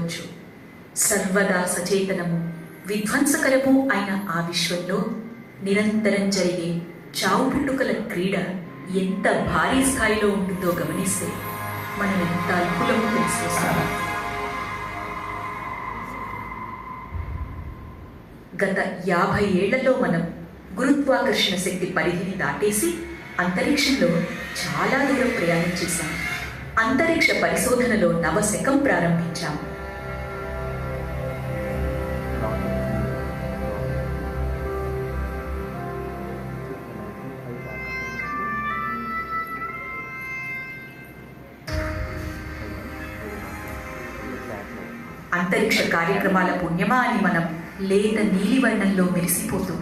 చెప్పవచ్చు. సర్వదా సచేతనము, విధ్వంసకరము అయిన ఆ విశ్వంలో నిరంతరం జరిగే చావు పుట్టుకల క్రీడ ఎంత భారీ స్థాయిలో ఉంటుందో గమనిస్తే మనం ఎంత అల్పులమో తెలిసివస్తుంది. గత 50 ఏళ్లలో మనం గురుత్వాకర్షణ శక్తి పరిధిని దాటేసి అంతరిక్షంలో చాలా దూరం ప్రయాణం చేశాం. అంతరిక్ష పరిశోధనలో నవశకం ప్రారంభించాం. అంతరిక్ష కార్యక్రమాల పుణ్యమా అని మనం లేత నీలివర్ణంలో మెరిసిపోతూ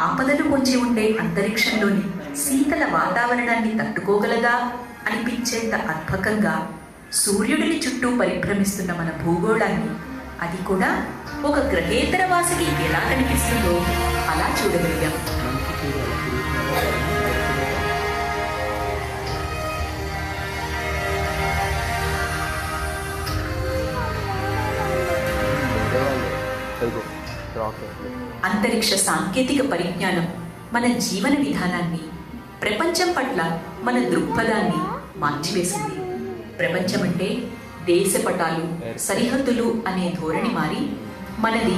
ఆపదలు పొంచి ఉండే అంతరిక్షంలోని శీతల వాతావరణాన్ని తట్టుకోగలదా అనిపించేంత అద్భుతంగా సూర్యుడిని చుట్టూ పరిభ్రమిస్తున్న మన భూగోళాన్ని, అది కూడా ఒక గ్రహేతర వాసికి ఎలా కనిపిస్తుందో అలా చూడగలిగాం. అంతరిక్ష సాంకేతిక పరిజ్ఞానం మన జీవన విధానాన్ని, ప్రపంచం పట్ల మన దృక్పథాన్ని మార్చివేసింది. ప్రపంచమంటే దేశపటాలు, సరిహద్దులు అనే ధోరణి మారి మనది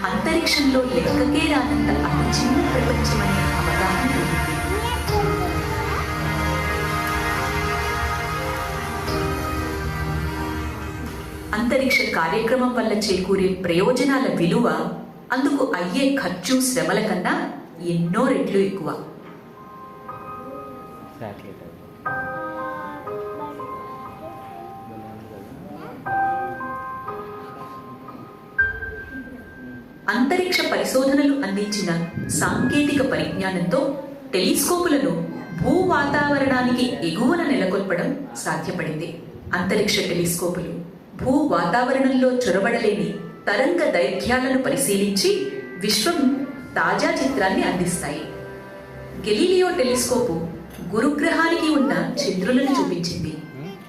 అంతరిక్షంలో లెక్కకే రానంత అతి చిన్న ప్రపంచమనే అవగాహన ఉంది. అంతరిక్ష కార్యక్రమం వల్ల చేకూరే ప్రయోజనాల విలువ అందుకు అయ్యే ఖర్చు, శ్రమల కన్నా ఎన్నో రెట్లు ఎక్కువ. అంతరిక్ష పరిశోధనలు అందించిన సాంకేతిక పరిజ్ఞానంతో టెలిస్కోపులను భూ వాతావరణానికి ఎగువన నెలకొల్పడం సాధ్యపడింది. అంతరిక్ష టెలిస్కోపులు భూ వాతావరణంలో చొరబడలేని తరంగ దైర్ఘ్యాలను పరిశీలించి విశ్వం తాజా చిత్రాన్ని అందిస్తాయి. గెలీలియో టెలిస్కోపు గురుగ్రహానికి ఉన్న చంద్రులను చూపించింది.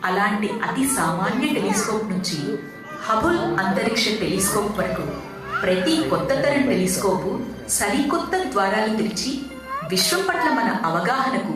అలాంటి అతి సామాన్య టెలిస్కోప్ నుంచి హబుల్ అంతరిక్ష టెలిస్కోప్ వరకు ప్రతి కొత్త తరం టెలిస్కోపు సరికొత్త ద్వారాలు తెరిచి విశ్వం పట్ల మన అవగాహనకు